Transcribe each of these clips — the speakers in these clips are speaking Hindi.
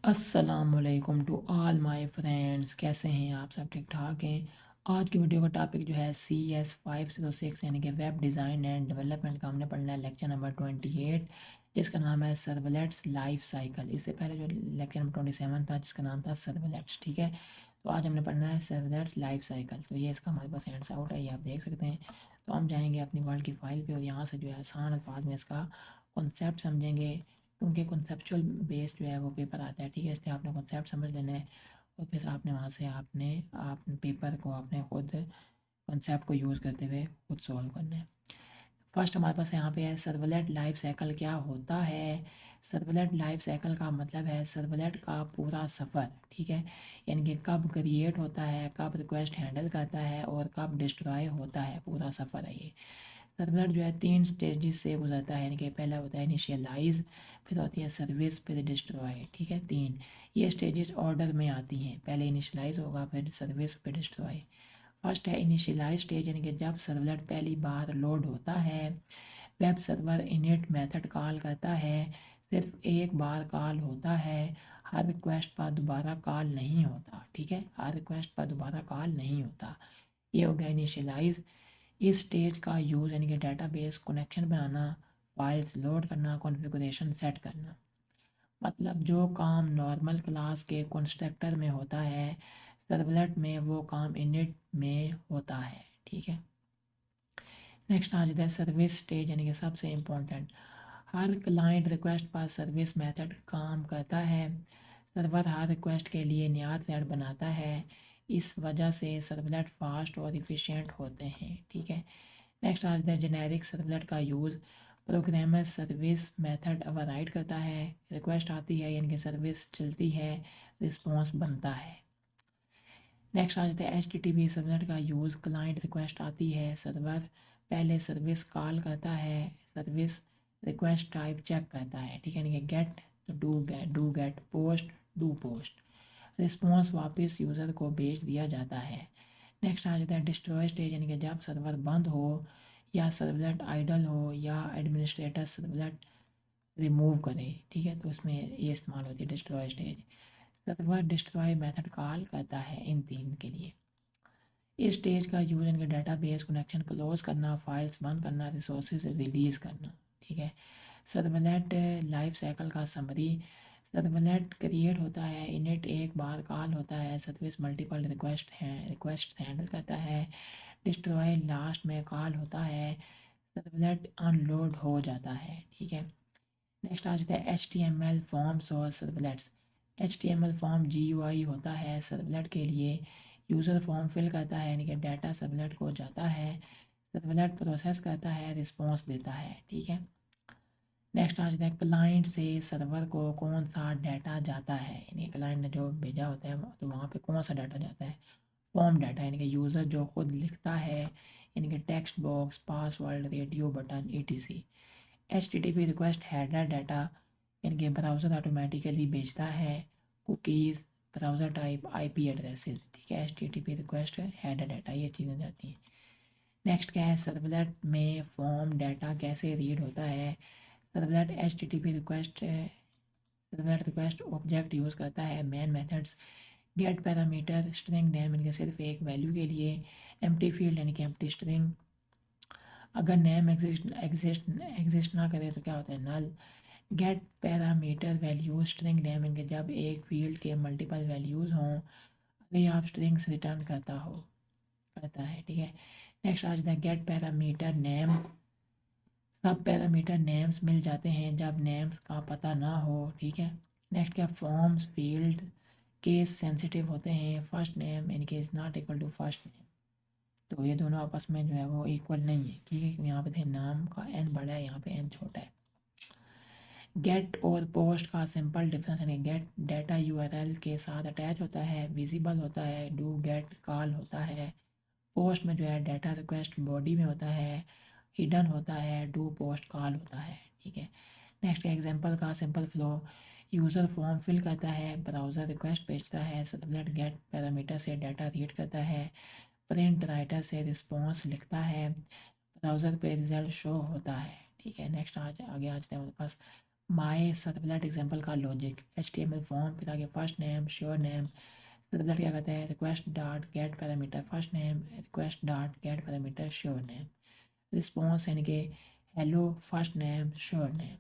अस्सलामुअलैकुम टू ऑल माय फ्रेंड्स। कैसे हैं आप सब? ठीक ठाक हैं। आज की वीडियो का टॉपिक जो है CS 506 यानी कि वेब डिज़ाइन एंड डेवलपमेंट का हमने पढ़ना है लेक्चर नंबर 28, जिसका नाम है सर्वलेट्स लाइफ साइकिल। इससे पहले जो लेक्चर नंबर 27 था जिसका नाम था सर्वलेट्स। ठीक है, तो आज हमने पढ़ना है सर्वलेट्स लाइफ साइकिल। तो ये इसका हमारे पास हैंड्स आउट है, ये आप देख सकते हैं। तो हम जाएंगे अपनी वर्ड की फाइल पे और यहाँ से जो है आसान अल्फाज में इसका कॉन्सेप्ट समझेंगे, क्योंकि कॉन्सेप्चुअल बेस जो है वो पेपर आता है। ठीक है, इसलिए आपने कॉन्सेप्ट समझ लेना है और फिर आपने वहाँ से आप पेपर को आपने खुद कॉन्सेप्ट को यूज़ करते हुए खुद सॉल्व करना है। फर्स्ट हमारे पास यहाँ पे है सर्वलेट लाइफ साइकिल क्या होता है। सर्वलेट लाइफ साइकिल का मतलब है सर्वलेट का पूरा सफ़र। ठीक है, यानी कि कब क्रिएट होता है, कब रिक्वेस्ट हैंडल करता है और कब डिस्ट्रॉय होता है, पूरा सफ़र है ये। सर्वलेट जो है 3 स्टेजेस से गुजरता है, यानी कि पहला होता है इनिशियलाइज, फिर होती है सर्विस, फिर डिस्ट्रॉय। ठीक है, 3 ये स्टेजेस ऑर्डर में आती हैं। पहले इनिशियलाइज होगा, फिर सर्विस, फिर डिस्ट्रॉय। फर्स्ट है इनिशियलाइज स्टेज, यानी कि जब सर्वलेट पहली बार लोड होता है, web server init method call करता है। सिर्फ एक बार कॉल होता है, हर रिक्वेस्ट पर दोबारा कॉल नहीं होता। ठीक है, हर रिक्वेस्ट पर दोबारा कॉल नहीं होता। ये हो गया इनिशियलाइज। इस स्टेज का यूज़ यानी कि डेटाबेस कनेक्शन बनाना, फाइल्स लोड करना, कॉन्फ़िगरेशन सेट करना। मतलब जो काम नॉर्मल क्लास के कंस्ट्रक्टर में होता है, सर्वलेट में वो काम इनिट में होता है। ठीक है, नेक्स्ट आ जाता है सर्विस स्टेज, यानी कि सबसे इम्पोर्टेंट। हर क्लाइंट रिक्वेस्ट पर सर्विस मेथड काम करता है। सर्वर हर रिक्वेस्ट के लिए नया थ्रेड बनाता है। इस वजह से सर्वलेट फास्ट और इफ़िशिएंट होते हैं। ठीक है, नेक्स्ट आ जाता है जेनेरिक सर्वलेट का use. Programmer service method override करता है, रिक्वेस्ट आती है यानी कि सर्विस चलती है, रिस्पॉन्स बनता है। नेक्स्ट आ जाता है HTTP सर्वलेट का यूज़। क्लाइंट रिक्वेस्ट आती है, सर्वर पहले सर्विस कॉल करता है, सर्विस रिक्वेस्ट टाइप चेक करता है। ठीक है, यानी कि गेट, तो do get, post do post, response वापस यूज़र को भेज दिया जाता है। नेक्स्ट आ जाता है डिस्ट्रॉय स्टेज, यानी कि जब सर्वर बंद हो या सर्वलेट आइडल हो या एडमिनिस्ट्रेटर सर्वलेट रिमूव करे। ठीक है, तो इसमें ये इस्तेमाल होती है destroy stage. Server destroy method call करता है इन 3 के लिए। इस स्टेज का यूज इनके डेटाबेस कनेक्शन क्लोज करना, फाइल्स बंद करना, रिसोर्सेज रिलीज़ करना। ठीक है, सर्वलेट लाइफ साइकिल का समरी। सर्वलेट क्रिएट होता है, इनिट एक बार कॉल होता है, सर्विस मल्टीपल रिक्वेस्ट हैंडल करता है, डिस्ट्रॉय लास्ट में कॉल होता है, सर्वलेट अनलोड हो जाता है। ठीक है, नेक्स्ट आ जाता है HTML फॉर्म्स और सर्वलेट्स। HTML फॉर्म GUI होता है सर्वलेट के लिए। यूज़र फॉर्म फिल करता है, यानी कि डाटा सर्वलेट को जाता है, सर्वलेट प्रोसेस करता है, रिस्पॉन्स देता है। ठीक है, नेक्स्ट आ जाता है क्लाइंट से सर्वर को कौन सा डाटा जाता है, यानी क्लाइंट ने जो भेजा होता है तो वहाँ पे कौन सा डाटा जाता है। फॉर्म डाटा, यानी कि यूज़र जो खुद लिखता है, यानी कि text box, password, radio button, ETC। HTTP request header data, यानी कि ब्राउज़र ऑटोमेटिकली भेजता है, cookies, browser type, IP addresses. ठीक है, HTTP रिक्वेस्ट हेडर डाटा, ये चीज़ें जाती हैं। नेक्स्ट क्या है, सर्वलेट में फॉर्म डाटा कैसे रीड होता है। Servlet servlet request object use करता है। Main methods get parameter, string name, इनके सिर्फ एक वैल्यू के लिए, एम्प्टी फील्ड यानी कि एम्प्टी स्ट्रिंग। अगर नेम एग्जिस्ट ना करे तो क्या होता है, null. Get parameter values string name, इनके जब एक फील्ड के मल्टीपल वैल्यूज़ हों, अरे आप स्ट्रिंग्स रिटर्न करता है। ठीक है, नेक्स्ट आ जाता है गेट पैरामीटर नेम्स। सब पैरामीटर नेम्स मिल जाते हैं जब नेम्स का पता ना हो। ठीक है, नेक्स्ट क्या, फॉर्म्स फील्ड केस सेंसिटिव होते हैं। First name in case not equal to first name, तो ये दोनों आपस में जो है वो इक्वल नहीं है। ठीक है, यहाँ पे थे नाम का n बड़ा है, यहाँ पे n छोटा है। गेट और पोस्ट का सिंपल डिफरेंस है, गेट डाटा URL के साथ अटैच होता है, विजिबल होता है, डू गेट कॉल होता है। पोस्ट में जो है डाटा रिक्वेस्ट बॉडी में होता है, हिडन होता है, डू पोस्ट कॉल होता है। ठीक है, नेक्स्ट एग्जांपल का simple flow. User form fill करता है, ब्राउज़र रिक्वेस्ट भेजता है, सर्वलेट गेट पैरामीटर से डाटा रीड करता है, प्रिंट राइटर से रिस्पॉन्स लिखता है, ब्राउज़र पे रिजल्ट शो होता है। ठीक है, नेक्स्ट आगे आ जाते हैं हमारे पास माई सर्वलेट एग्जाम्पल का लॉजिक HTML फॉर्म फिर आगे first name sure name servlet क्या कहता है request dot gate parameter first name request dot gate parameter sure name response यानी कि hello first name sure name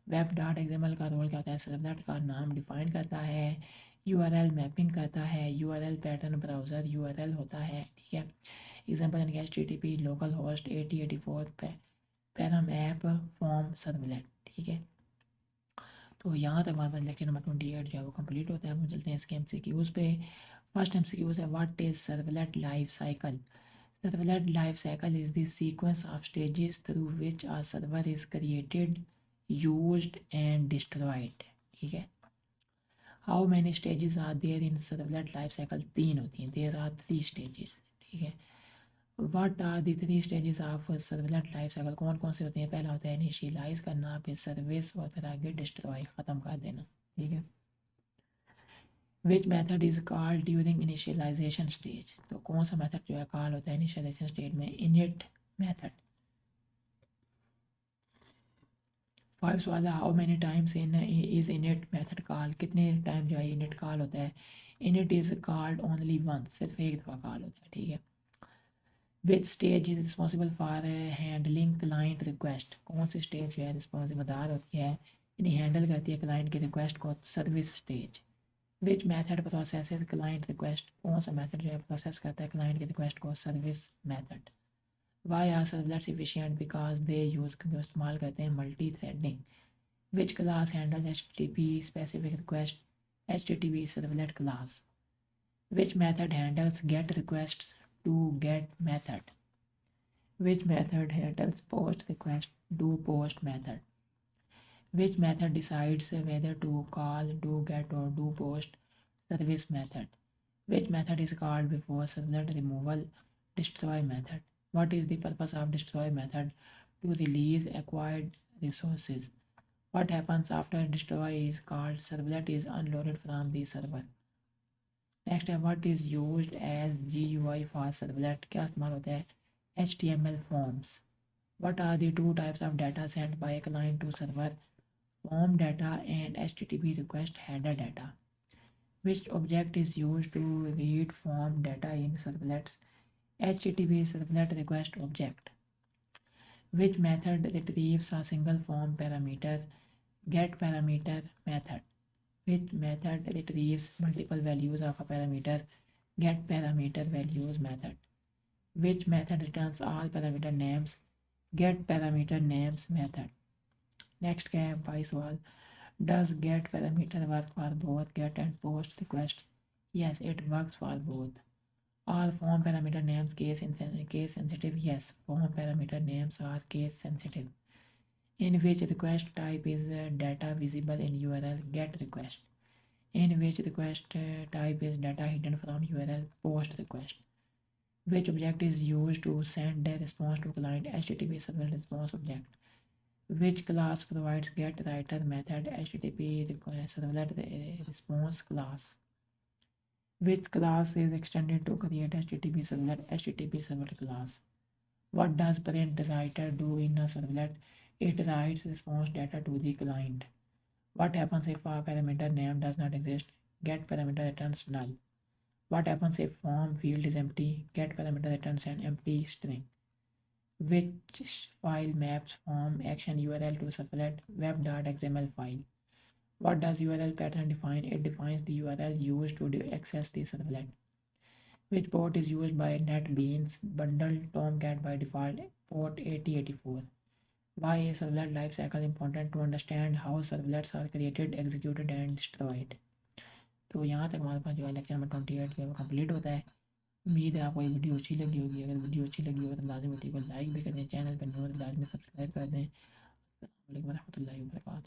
web dot XML का रोल क्या होता है सर्वलेट का नाम डिफाइन करता है यूआरएल मैपिंग करता है यूआरएल पैटर्न ब्राउज़र यूआरएल होता है ठीक है एग्जाम्पल यानी कि HTTP local host 8084 param app form servlet ठीक है। तो यहाँ तक हमारे पास लेक्चर नंबर 28 जो है वो कंप्लीट होता है। हम चलते हैं इसके MCQs पे। फर्स्ट MCQs है what is servlet life cycle. Servlet life cycle is the sequence of stages through which a server is created used and destroyed ठीक है। How many stages are there in servlet life cycle 3 होती हैं देयर आर 3 स्टेजेस ठीक है। What are the 3 stages of servlet life cycle कौन कौन से होते हैं पहला होता है इनिशियलाइज करना फिर सर्विस और फिर आगे डिस्ट्रॉय ख़त्म कर देना ठीक है। Which method is called during initialization stage तो कौन सा मेथड जो है कॉल होता है इनिशियलाइजेशन स्टेज में इनिट मेथड। 5 सवाल है how many times in is init method call कितने टाइम जो है इनिट कॉल होता है init is called only once सिर्फ एक दफ़ा कॉल होता है ठीक है। Which stage is responsible for handling client request कौन सी स्टेज जो है रिस्पॉन्सिबलदार होती है यानी हैंडल करती है क्लाइंट की रिक्वेस्ट को service stage. Which method processes client request कौन सा मैथड जो है प्रोसेस करता है क्लाइंट की रिक्वेस्ट को service method. Why are servlets efficient because they use क्योंकि इस्तेमाल करते हैं multithreading. Which class handle HTTP specific request HTTP servlet class. Which method handles get requests to get method. Which method handles post request do post method. Which method decides whether to call do get or do post service method. Which method is called before servlet removal destroy method. What is the purpose of destroy method to release acquired resources. What happens after destroy is called servlet is unloaded from the server. Next है what is used as GUI for servlet क्या इस्तेमाल होता है HTML forms. What are the 2 types of data send by a client to server form data and HTTP request header data. Which object is used to read form data in servlets HTTP servlet request object. Which method retrieves a single form parameter get parameter method. Which method retrieves multiple values of a parameter get parameter values method. Which method returns all parameter names get parameter names method. Next क्या है 22 सवाल does get parameter work for both get and post requests. Yes, it works for both. Are form parameter names case sensitive? Yes, form parameter names are case sensitive. In which request type is data visible in URL get request. In which request type is data hidden from URL post request. Which object is used to send a response to client HTTP server response object. Which class provides get writer method HTTP servlet response class. Which class is extended to create HTTP servlet HTTP servlet class. What does print writer do in a servlet? It writes response data to the client. What happens if a parameter name does not exist? Get parameter returns null. What happens if form field is empty? Get parameter returns an empty string. Which file maps form action URL to servlet web.xml file? What does URL pattern define? It defines the URL used to access the servlet. Which port is used by NetBeans bundle Tomcat by default port 8084? Why is servlet lifecycle important to understand how servlets are created, executed and destroyed? तो यहाँ तक हमारे पास जो है लेक्चर नंबर 28 जो है वो कंप्लीट होता है। उम्मीद है आपको ये वीडियो अच्छी लगी होगी। अगर वीडियो अच्छी लगी हो तो लाजमी वीडियो को लाइक भी कर दें, चैनल पर नए लाजमी सब्सक्राइब कर दें। अस्सलाम वालेकुम रहमतुल्लाहि व बरकातुहू।